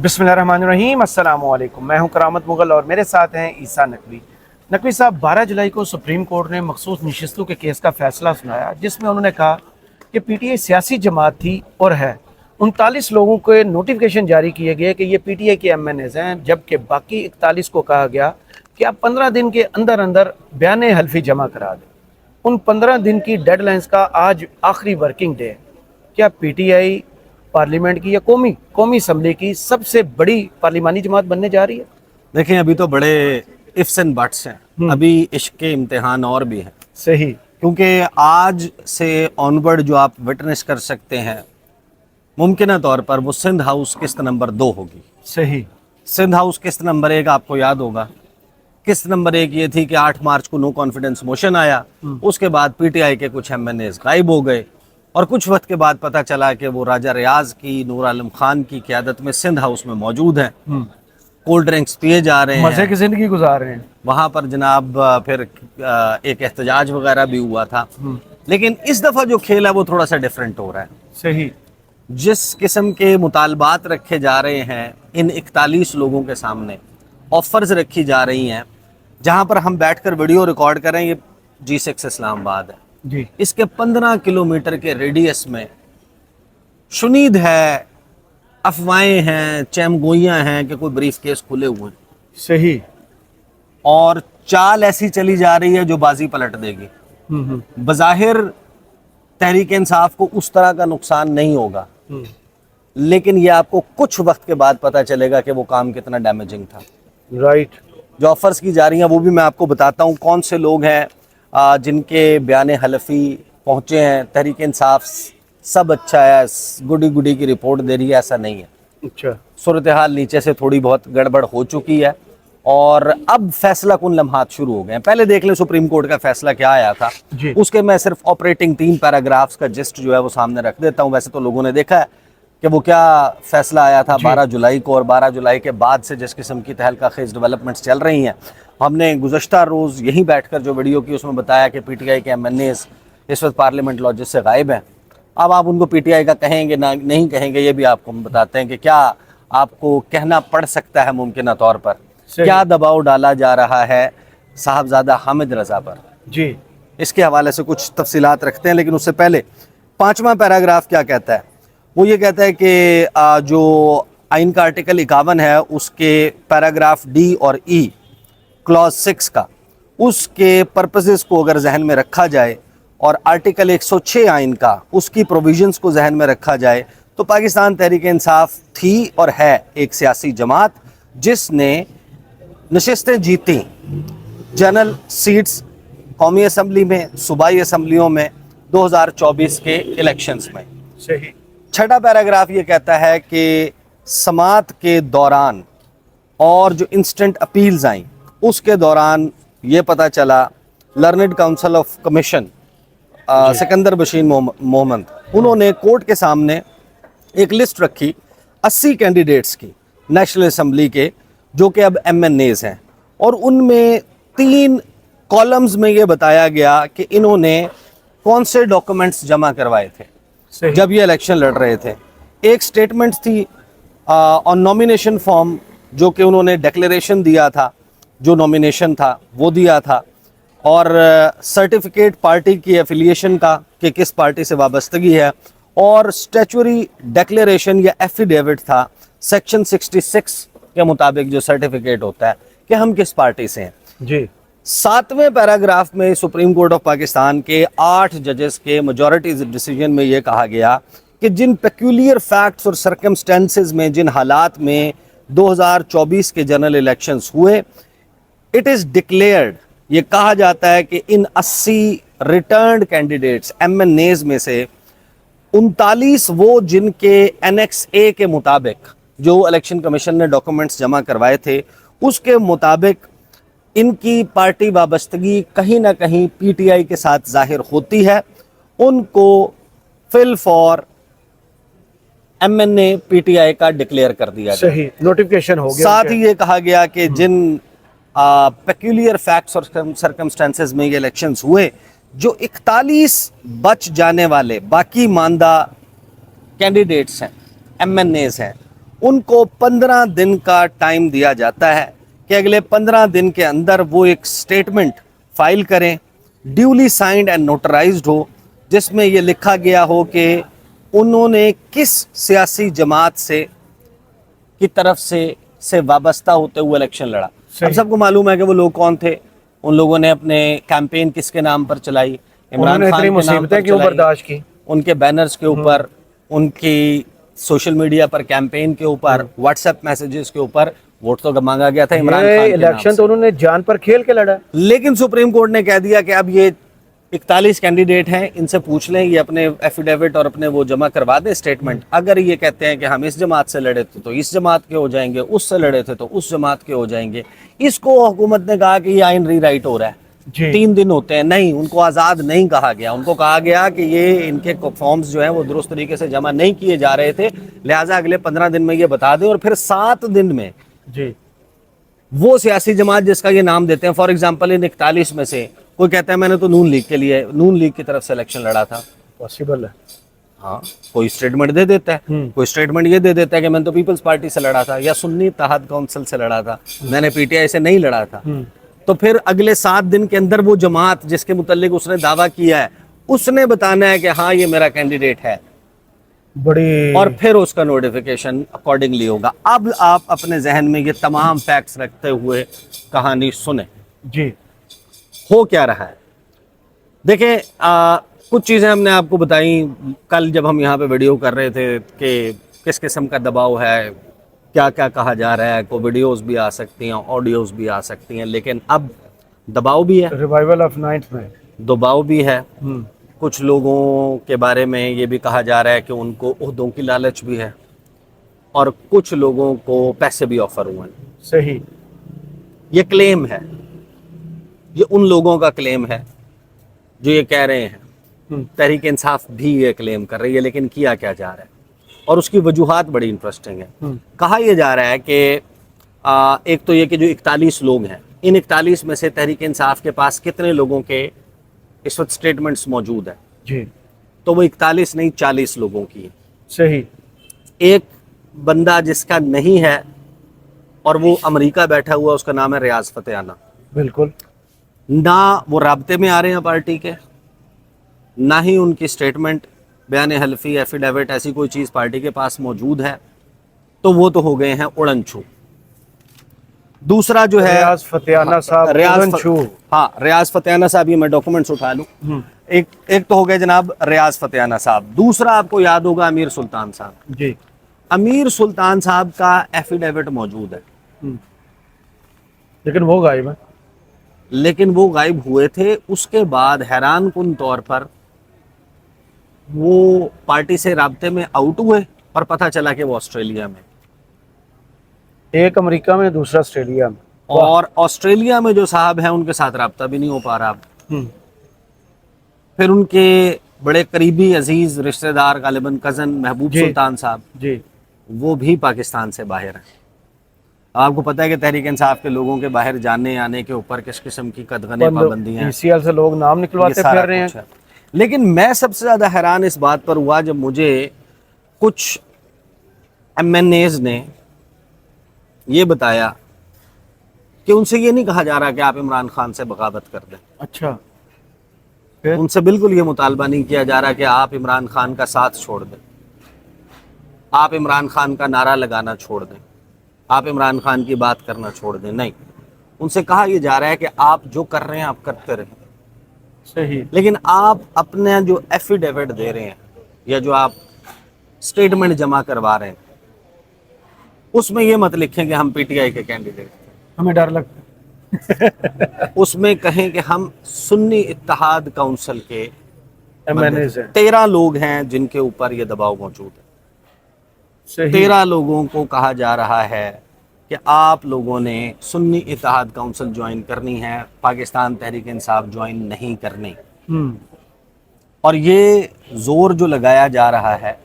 बिस्मिल्लाहिर्रहमानिर्रहीम, अस्सलाम वालेकुम। मैं हूं करामत मुगल और मेरे साथ हैं ईसा नकवी। नकवी साहब, 12 जुलाई को सुप्रीम कोर्ट ने मखसूस नशिस्तों के केस का फैसला सुनाया, जिसमें उन्होंने कहा कि पीटीआई सियासी जमात थी और है। 39 लोगों के नोटिफिकेशन जारी किए गए कि ये पीटीआई के एमएनएज हैं, जबकि बाकी 41 को कहा गया कि आप 15 दिन के अंदर अंदर बयान हल्फी जमा करा दें। उन 15 दिन की डेडलाइंस का आज आखिरी वर्किंग डे है। क्या पीटीआई पार्लियामेंट की या कौमी असम्बली की सबसे बड़ी पार्लिमानी जमात बनने जा रही है? देखें, अभी तो बड़े इफ्स एंड बट्स हैं, अभी इश्क के इम्तिहान और भी हैं। सही। क्योंकि आज से ऑनवर्ड जो आप विटनेस कर सकते हैं, मुमकिन तौर पर वो सिंध हाउस किस्त नंबर 2 होगी। सही। सिंध हाउस किस्त नंबर 1 आपको याद होगा। किस्त नंबर 1 ये थी कि 8 मार्च को नो कॉन्फिडेंस मोशन आया, उसके बाद पीटीआई के कुछ एमएनएज गायब हो गए और कुछ वक्त के बाद पता चला कि वो राजा रियाज की, नूर आलम खान की क़यादत में सिंध हाउस में मौजूद हैं। कोल्ड ड्रिंक्स पिए जा रहे हैं, मजे की जिंदगी गुजार रहे हैं। वहाँ पर जनाब फिर एक एहतजाज वगैरह भी हुआ था। लेकिन इस दफ़ा जो खेल है वो थोड़ा सा डिफरेंट हो रहा है। सही। जिस किस्म के मुतालबात रखे जा रहे हैं इन 41 लोगों के सामने, ऑफर्स रखी जा रही हैं, जहाँ पर हम बैठकर वीडियो रिकॉर्ड करें, ये G6 इस्लामाबाद है जी। इसके 15 किलोमीटर के रेडियस में शुनीद है, अफवाहें हैं, चैमगोइयाँ हैं कि कोई ब्रीफ केस खुले हुए हैं। सही। और चाल ऐसी चली जा रही है जो बाजी पलट देगी। बज़ाहिर तहरीक इंसाफ को उस तरह का नुकसान नहीं होगा, लेकिन ये आपको कुछ वक्त के बाद पता चलेगा कि वो काम कितना डैमेजिंग था। राइट। जो ऑफर्स की जा रही हैं वो भी मैं आपको बताता हूँ कौन से लोग हैं जिनके बयान हलफी पहुँचे हैं। तहरीक इंसाफ सब अच्छा है, गुडी गुडी की रिपोर्ट दे रही है, ऐसा नहीं है। अच्छा। सूरत हाल नीचे से थोड़ी बहुत गड़बड़ हो चुकी है और अब फैसला कुन लम्हात शुरू हो गए हैं। पहले देख लें सुप्रीम कोर्ट का फैसला क्या आया था, उसके मैं सिर्फ ऑपरेटिंग 3 पैराग्राफ्स का जिस्ट जो है वो सामने रख देता हूँ। वैसे तो लोगों ने देखा है कि वो क्या फैसला आया था 12 जुलाई को, और 12 जुलाई के बाद से जिस किस्म की तहलका खेज डेवलपमेंट्स चल रही हैं, हमने गुज़श्ता रोज़ यहीं बैठकर जो वीडियो की उसमें बताया कि पीटीआई के एमएनएस इस वक्त पार्लियामेंट लॉजिस से गायब हैं। अब आप उनको पीटीआई का कहेंगे ना नहीं कहेंगे, ये भी आपको हम बताते हैं कि क्या आपको कहना पड़ सकता है मुमकिन तौर पर। क्या दबाव डाला जा रहा है साहबजादा हामिद रज़ा पर जी, इसके हवाले से कुछ तफसीलात रखते हैं। लेकिन उससे पहले 5वां पैराग्राफ क्या कहता है? वो ये कहता है कि जो आइन का आर्टिकल 51 है उसके पैराग्राफ डी और ई क्लॉज 6 का, उसके पर्पसेस को अगर जहन में रखा जाए और आर्टिकल 106 आइन का उसकी प्रोविजंस को जहन में रखा जाए, तो पाकिस्तान तहरीक इंसाफ थी और है एक सियासी जमात जिसने नशिस्तें जीती जनरल सीट्स कौमी असम्बली में, सूबाई असम्बलियों में 2024 के इलेक्शंस में। सही। 6वां पैराग्राफ ये कहता है कि समात के दौरान और जो इंस्टेंट अपील्स आई उसके दौरान ये पता चला, learned counsel of commission Sikandar Bashir Mohammad, उन्होंने कोर्ट के सामने एक लिस्ट रखी 80 कैंडिडेट्स की नेशनल असम्बली के, जो कि अब एमएनएज हैं, और उनमें 3 कॉलम्स में ये बताया गया कि इन्होंने कौन से डॉक्यूमेंट्स जमा करवाए थे जब ये इलेक्शन लड़ रहे थे। एक स्टेटमेंट थी ऑन नॉमिनेशन फॉर्म, जो कि उन्होंने डिक्लेरेशन दिया था, जो नॉमिनेशन था वो दिया था, और सर्टिफिकेट पार्टी की एफिलिएशन का कि किस पार्टी से वाबस्तगी है, और स्टैचुरी डिक्लेरेशन या एफिडेविट था सेक्शन 66 के मुताबिक जो सर्टिफिकेट होता है कि हम किस पार्टी से हैं जी। 7वें पैराग्राफ में सुप्रीम कोर्ट ऑफ पाकिस्तान के 8 जजेस के मेजॉरिटी डिसीजन में ये कहा गया कि जिन पेक्यूलियर फैक्ट्स और सर्कमस्टेंसेस में, जिन हालात में 2024 के जनरल इलेक्शंस हुए, इट इज़ डिक्लेयर्ड, ये कहा जाता है कि इन 80 रिटर्न्ड कैंडिडेट्स एमएनएज में से 39 वो जिनके एनेक्स ए के मुताबिक जो इलेक्शन कमीशन ने डॉक्यूमेंट्स जमा करवाए थे उसके मुताबिक इनकी पार्टी वाबस्तगी कहीं ना कहीं पीटीआई के साथ जाहिर होती है, उनको फिल फॉर एमएनए पीटीआई का डिक्लेयर कर दिया गया। सही, नोटिफिकेशन हो गया। साथ ही ये कहा गया कि जिन पेक्यूलियर फैक्ट्स और सर्कमस्टेंसेस में ये इलेक्शंस हुए, जो 41 बच जाने वाले बाकी मानदा कैंडिडेट्स हैं, एमएनएज हैं, उनको 15 दिन का टाइम दिया जाता है कि अगले 15 दिन के अंदर वो एक स्टेटमेंट फाइल करें, ड्यूली साइंड एंड नोटराइज्ड हो, जिसमें ये लिखा गया हो कि उन्होंने किस सियासी जमात से की तरफ से वाबस्ता होते हुए इलेक्शन लड़ा। अब सबको मालूम है कि वो लोग कौन थे। उन लोगों ने अपने कैंपेन किसके नाम पर चलाई, इमरान खान के नाम पर क्यों चलाई, बर्दाश्त की? उनके बैनर्स के ऊपर, उनकी सोशल मीडिया पर कैंपेन के ऊपर, व्हाट्सएप मैसेजेस के ऊपर वोट तो मांगा गया था इमरान खान के नाम इलेक्शन से। तो उन्होंने जान पर खेल के लड़ा। लेकिन सुप्रीम कोर्ट ने कह दिया कि अब ये 41 कैंडिडेट हैं, इनसे पूछ लें, ये अपने एफिडेविट और अपने वो जमा करवा दें स्टेटमेंट। अगर ये कहते हैं कि हम इस जमात से लड़े थे तो इस जमात के हो जाएंगे, उससे लड़े थे तो उस जमात के हो जाएंगे। इसको हुकूमत ने कहा कि ये आइन रीराइट हो रहा है, 3 दिन होते हैं। नहीं, उनको आज़ाद नहीं कहा गया। उनको कहा गया कि ये इनके फॉर्म्स जो हैं वो दुरुस्त तरीके से जमा नहीं किए जा रहे थे, लिहाजा अगले 15 दिन में ये बता दें। और फिर 7 दिन में जी वो सियासी जमात जिसका ये नाम देते हैं, फॉर एग्जांपल इन 41 में से कोई कहता है मैंने तो नून लीग के लिए, नून लीग की तरफ से इलेक्शन लड़ा था, पॉसिबल है। हाँ, कोई स्टेटमेंट दे देता है, कोई स्टेटमेंट ये दे देता है कि मैंने तो पीपल्स पार्टी से लड़ा था या सुन्नी इत्तेहाद काउंसिल से लड़ा था, मैंने पीटीआई से नहीं लड़ा था। तो फिर अगले 7 दिन के अंदर वो जमात जिसके मुतल्लिक उसने दावा किया है, उसने बताना है कि हाँ ये मेरा कैंडिडेट है, बड़ी, और फिर उसका नोटिफिकेशन अकॉर्डिंगली होगा। अब आप अपने जहन में ये तमाम फैक्ट्स रखते हुए कहानी सुने जी हो क्या रहा है। देखें, कुछ चीज़ें हमने आपको बताई कल जब हम यहाँ पे वीडियो कर रहे थे कि किस किस्म का दबाव है, क्या क्या कहा जा रहा है, कोई वीडियोस भी आ सकती हैं, ऑडियोज भी आ सकती हैं, लेकिन अब दबाव भी है, रिवाइवल ऑफ 9th में दबाव भी है। कुछ लोगों के बारे में ये भी कहा जा रहा है कि उनको ओहदों की लालच भी है, और कुछ लोगों को पैसे भी ऑफर हुए हैं। सही, ये क्लेम है, ये उन लोगों का क्लेम है जो ये कह रहे हैं। तहरीक इंसाफ भी ये क्लेम कर रही है, लेकिन किया क्या जा रहा है और उसकी वजूहात बड़ी इंटरेस्टिंग है। कहा यह जा रहा है कि एक तो ये कि जो 41 लोग हैं, इन 41 में से तहरीक इंसाफ के पास कितने लोगों के इस वक्त स्टेटमेंट्स मौजूद है, जी तो वो 41 नहीं 40 लोगों की है। सही, एक बंदा जिसका नहीं है और वो अमेरिका बैठा हुआ, उसका नाम है रियाज फतेहाना। बिल्कुल, ना वो राब्ते में आ रहे हैं पार्टी के, ना ही उनकी स्टेटमेंट, बयान हल्फी, एफिडेविट, ऐसी कोई चीज़ पार्टी के पास मौजूद है, तो वो तो हो गए हैं उड़नछू। दूसरा जो है रियाज फतेहाना साहब, उड़नछू। हाँ, रियाज फतेहाना साहब, ये मैं डॉक्यूमेंट्स उठा लूँ। एक तो हो गए जनाब रियाज फतेहाना साहब। दूसरा आपको याद होगा अमीर सुल्तान साहब। जी, अमीर सुल्तान साहब का एफिडेविट मौजूद है, लेकिन वो गायब है। लेकिन वो गायब हुए थे। उसके बाद हैरान कुन तौर पर वो पार्टी से राब्ते में आउट हुए और पता चला कि वो ऑस्ट्रेलिया में, एक अमेरिका में, दूसरा ऑस्ट्रेलिया में, और ऑस्ट्रेलिया में जो साहब हैं उनके साथ राब्ता भी नहीं हो पा रहा। फिर उनके बड़े करीबी अजीज रिश्तेदार, गालिबन कज़न महबूब सुल्तान साहब जी, वो भी पाकिस्तान से बाहर हैं। आपको पता है कि तहरीक इंसाफ के लोगों के बाहर जाने आने के ऊपर किस किस्म की कदगने पाबंदियां हैं, ECL से लोग नाम निकलवाते फिर रहे हैं। लेकिन मैं सबसे ज़्यादा हैरान इस बात पर हुआ जब मुझे कुछ MNAs ने ये बताया कि उनसे ये नहीं कहा जा रहा कि आप इमरान खान से बगावत कर दें। अच्छा, फिर उनसे बिल्कुल ये मुतालबा नहीं किया जा रहा कि आप इमरान खान का साथ छोड़ दें, आप इमरान खान का नारा लगाना छोड़ दें, आप इमरान खान की बात करना छोड़ दें। नहीं, उनसे कहा यह जा रहा है कि आप जो कर रहे हैं आप करते रहें, सही, लेकिन आप अपने जो एफिडेविट दे रहे हैं या जो आप स्टेटमेंट जमा करवा रहे हैं उसमें ये मत लिखें कि हम पीटीआई के कैंडिडेट थे, हमें डर लगता है। उसमें कहें कि हम सुन्नी इत्तेहाद काउंसिल के MNAs हैं। 13 लोग हैं जिनके ऊपर ये दबाव मौजूद है। सही, 13 लोगों को कहा जा रहा है कि आप लोगों ने सुन्नी इत्तेहाद काउंसिल ज्वाइन करनी है, पाकिस्तान तहरीक इंसाफ ज्वाइन नहीं करनी। और ये जोर जो लगाया जा रहा है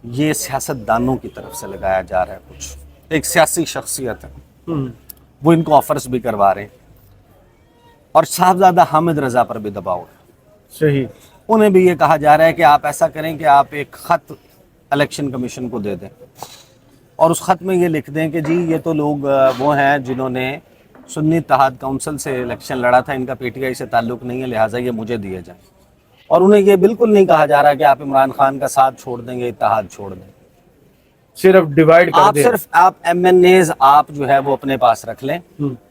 ये सियासतदानों की तरफ से लगाया जा रहा है। कुछ एक सियासी शख्सियत है वो इनको ऑफर्स भी करवा रहे हैं, और साहबजादा हामिद रजा पर भी दबाव है। सही, उन्हें भी ये कहा जा रहा है कि आप ऐसा करें कि आप एक खत इलेक्शन कमीशन को दे दें اور اس خط میں یہ لکھ دیں کہ جی یہ تو لوگ وہ ہیں جنہوں نے سنی اتحاد کونسل سے الیکشن لڑا تھا، ان کا پی ٹی آئی سے تعلق نہیں ہے، لہٰذا یہ مجھے دیے جائیں. اور انہیں یہ بالکل نہیں کہا جا رہا کہ آپ عمران خان کا ساتھ چھوڑ دیں گے، اتحاد چھوڑ دیں. صرف ڈیوائیڈ کر آپ دیں. صرف آپ ایم این ایز آپ جو ہے وہ اپنے پاس رکھ لیں،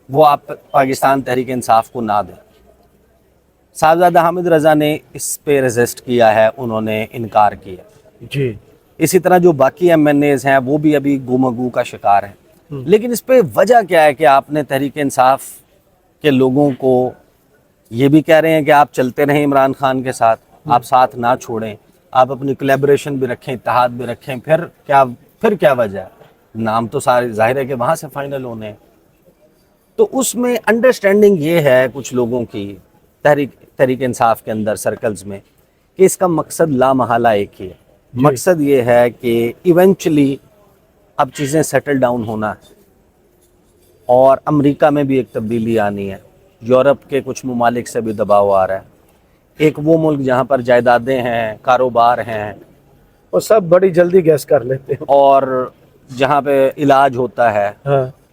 وہ آپ پاکستان تحریک انصاف کو نہ دیں. صاحبزادہ حامد رضا نے اس پہ ریزسٹ کیا ہے، انہوں نے انکار کیا. جی اسی طرح جو باقی ایم این ایز ہیں وہ بھی ابھی گومگو کا شکار ہیں. لیکن اس پہ وجہ کیا ہے کہ آپ نے تحریک انصاف کے لوگوں کو یہ بھی کہہ رہے ہیں کہ آپ چلتے رہیں عمران خان کے ساتھ، آپ ساتھ نہ چھوڑیں، آپ اپنی کولیبریشن بھی رکھیں، اتحاد بھی رکھیں. پھر کیا وجہ ہے؟ نام تو سارے ظاہر ہے کہ وہاں سے فائنل ہونے ہیں. تو اس میں انڈرسٹینڈنگ یہ ہے کچھ لوگوں کی تحریک انصاف کے اندر سرکلز میں کہ اس کا مقصد لا محالہ ایک ہی ہے. مقصد یہ ہے کہ ایونچولی اب چیزیں سیٹل ڈاؤن ہونا ہے، اور امریکہ میں بھی ایک تبدیلی آنی ہے، یورپ کے کچھ ممالک سے بھی دباؤ آ رہا ہے. ایک وہ ملک جہاں پر جائیدادیں ہیں، کاروبار ہیں، وہ سب بڑی جلدی گیس کر لیتے ہیں. اور جہاں پہ علاج ہوتا ہے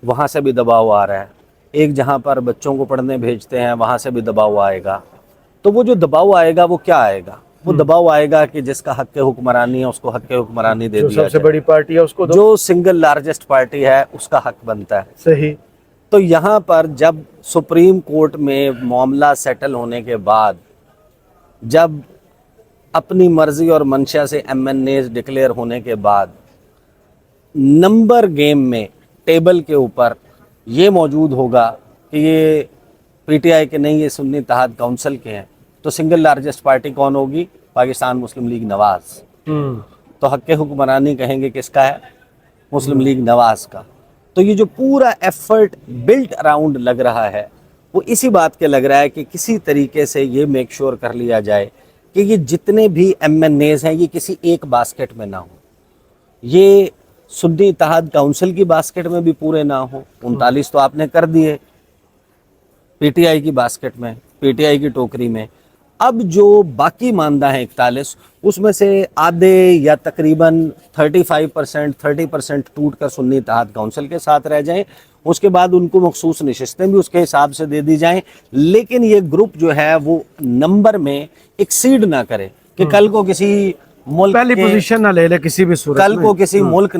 وہاں سے بھی دباؤ آ رہا ہے. ایک جہاں پر بچوں کو پڑھنے بھیجتے ہیں وہاں سے بھی دباؤ آئے گا. تو وہ جو دباؤ آئے گا وہ کیا آئے گا؟ وہ دباؤ آئے گا کہ جس کا حق حکمرانی ہے اس کو حق حکمرانی دے جو دیا سب سے جائے. بڑی پارٹی ہے اس کو دو. جو سنگل لارجسٹ پارٹی ہے اس کا حق بنتا ہے. صحیح. تو یہاں پر جب سپریم کورٹ میں معاملہ سیٹل ہونے کے بعد، جب اپنی مرضی اور منشا سے ایم این ایز ڈکلیئر ہونے کے بعد، نمبر گیم میں ٹیبل کے اوپر یہ موجود ہوگا کہ یہ پی ٹی آئی کے نہیں، یہ سنی اتحاد کونسل کے ہیں، تو سنگل لارجسٹ پارٹی کون ہوگی؟ پاکستان مسلم لیگ نواز. تو حق حکمرانی کہیں گے کس کا ہے؟ مسلم لیگ نواز کا. تو یہ جو پورا ایفرٹ بلٹ اراؤنڈ لگ رہا ہے وہ اسی بات کے لگ رہا ہے کہ کسی طریقے سے یہ میک شور کر لیا جائے کہ یہ جتنے بھی ایم این ایز ہیں یہ کسی ایک باسکٹ میں نہ ہوں. یہ سنی اتحاد کونسل کی باسکٹ میں بھی پورے نہ ہوں. 39 تو آپ نے کر دیے پی ٹی آئی کی باسکٹ میں، پی ٹی آئی کی ٹوکری میں. اب جو باقی ماندہ ہیں 41، اس میں سے آدھے یا تقریباً 30% ٹوٹ کر سنی اتحاد کونسل کے ساتھ رہ جائیں. اس کے بعد ان کو مخصوص نشستیں بھی اس کے حساب سے دے دی جائیں، لیکن یہ گروپ جو ہے وہ نمبر میں ایکسیڈ نہ کرے کہ کل کو کسی ملک پہلی پوزیشن نہ لے لے کسی بھی صورت کل کو کسی ملک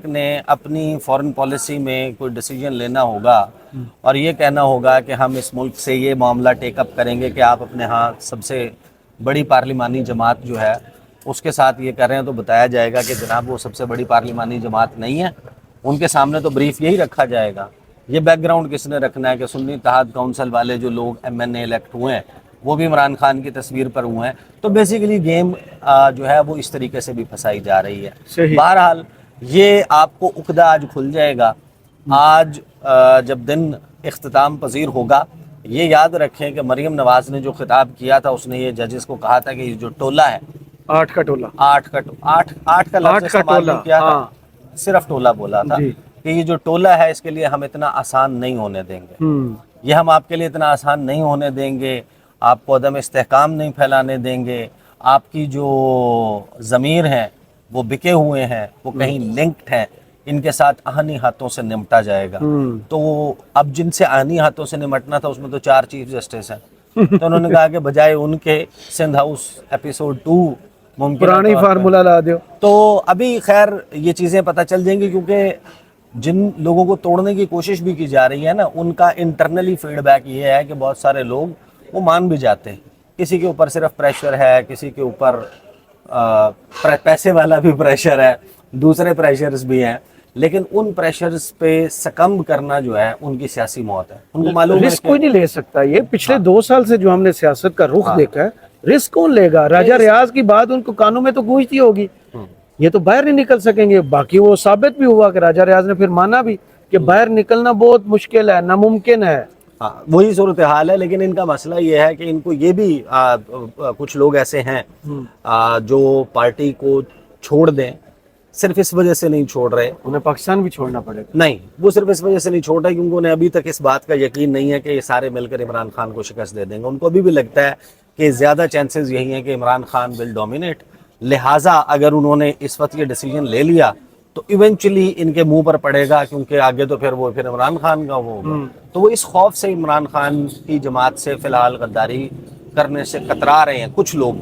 نے اپنی فورن پالیسی میں کوئی ڈیسیجن لینا ہوگا اور یہ کہنا ہوگا کہ ہم اس ملک سے یہ معاملہ ٹیک اپ کریں گے کہ آپ اپنے ہاں سب سے بڑی پارلیمانی جماعت جو ہے اس کے ساتھ یہ کر رہے ہیں، تو بتایا جائے گا کہ جناب وہ سب سے بڑی پارلیمانی جماعت نہیں ہے. ان کے سامنے تو بریف یہی رکھا جائے گا. یہ بیک گراؤنڈ کس نے رکھنا ہے کہ سنی اتحاد کونسل والے جو لوگ ایم این اے الیکٹ ہوئے ہیں وہ بھی عمران خان کی تصویر پر ہوئے ہیں. تو بیسیکلی گیم جو ہے وہ اس طریقے سے بھی پھنسائی جا رہی ہے. بہرحال یہ آپ کو عقدہ آج کھل جائے گا. آج جب دن اختتام پذیر ہوگا، یہ یاد رکھیں کہ مریم نواز نے جو خطاب کیا تھا اس نے یہ ججز کو کہا تھا کہ یہ جو ٹولہ ہے، 8 کا ٹولہ، 8 کا لفظ استعمال نہیں کیا تھا، صرف ٹولہ بولا تھا کہ یہ جو ٹولہ ہے اس کے لیے ہم اتنا آسان نہیں ہونے دیں گے. یہ ہم آپ کے لیے اتنا آسان نہیں ہونے دیں گے، آپ کو عدم استحکام نہیں پھیلانے دیں گے. آپ کی جو ضمیر ہیں وہ بکے ہوئے ہیں، وہ کہیں لنکڈ ہیں، ان کے ساتھ آہنی ہاتھوں سے نمٹا جائے گا. تو اب جن سے آہنی ہاتھوں سے نمٹنا تھا اس میں تو 4 چیف جسٹس ہیں. تو انہوں نے کہا کہ بجائے ان کے سندھ ہاؤس ایپیسوڈ 2 ممکن پرانی فارمولا لا دیو. تو ابھی خیر یہ چیزیں پتہ چل جائیں گی، کیونکہ جن لوگوں کو توڑنے کی کوشش بھی کی جا رہی ہے نا، ان کا انٹرنلی فیڈ بیک یہ ہے کہ بہت سارے لوگ وہ مان بھی جاتے ہیں. کسی کے اوپر صرف پریشر ہے، کسی کے اوپر پیسے والا بھی پریشر ہے، دوسرے پریشرز بھی ہیں، لیکن ان پریشرز پہ سکمب کرنا جو ہے ان کی سیاسی موت ہے. ان کو معلوم ہے رسک کوئی نہیں لے سکتا. یہ پچھلے 2 سال سے جو ہم نے سیاست کا رخ دیکھا ہے، رسک کون لے گا؟ راجہ ریاض کی بات ان کو کانوں میں تو گونجتی ہوگی، یہ تو باہر نہیں نکل سکیں گے. باقی وہ ثابت بھی ہوا کہ راجہ ریاض نے پھر مانا بھی کہ باہر نکلنا بہت مشکل ہے، ناممکن ہے. وہی صورتحال ہے. لیکن ان کا مسئلہ یہ ہے کہ ان کو یہ بھی کچھ لوگ ایسے ہیں جو پارٹی کو چھوڑ دیں، صرف اس وجہ سے نہیں چھوڑ رہے. انہیں پاکستان بھی چھوڑنا پڑے گا. نہیں، وہ صرف اس وجہ سے نہیں چھوڑ رہے کیونکہ انہیں ابھی تک اس بات کا یقین نہیں ہے کہ یہ سارے مل کر عمران خان کو شکست دے دیں گے. ان کو ابھی بھی لگتا ہے کہ زیادہ چانسز یہی ہیں کہ عمران خان ول ڈومینیٹ. لہٰذا اگر انہوں نے اس وقت یہ ڈیسیجن لے لیا تو ایونچولی ان کے منہ پر پڑے گا، کیونکہ آگے تو پھر وہ پھر عمران خان کا وہ ہوگا. تو وہ اس خوف سے عمران خان کی جماعت سے فی الحال غداری کرنے سے کترا رہے ہیں کچھ لوگ.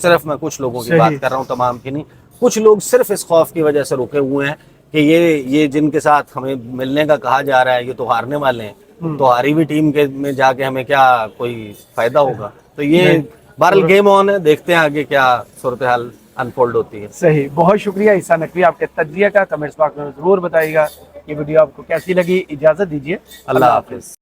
صرف میں کچھ لوگوں کی بات کر رہا ہوں، تمام کی نہیں. کچھ لوگ صرف اس خوف کی وجہ سے رکے ہوئے ہیں کہ یہ جن کے ساتھ ہمیں ملنے کا کہا جا رہا ہے یہ تو ہارنے والے ہیں، تو ہاری ہوئی ٹیم کے میں جا کے ہمیں کیا کوئی فائدہ ہوگا. تو یہ بہرحال گیم آن ہے، دیکھتے ہیں آگے کیا صورتحال انفولڈ ہوتی ہے. صحیح. بہت شکریہ عیسیٰ نقوی آپ کے تجزیہ کا. کمنٹس باکس میں ضرور بتائیے گا یہ ویڈیو آپ کو کیسی لگی. اجازت دیجیے. اللہ حافظ.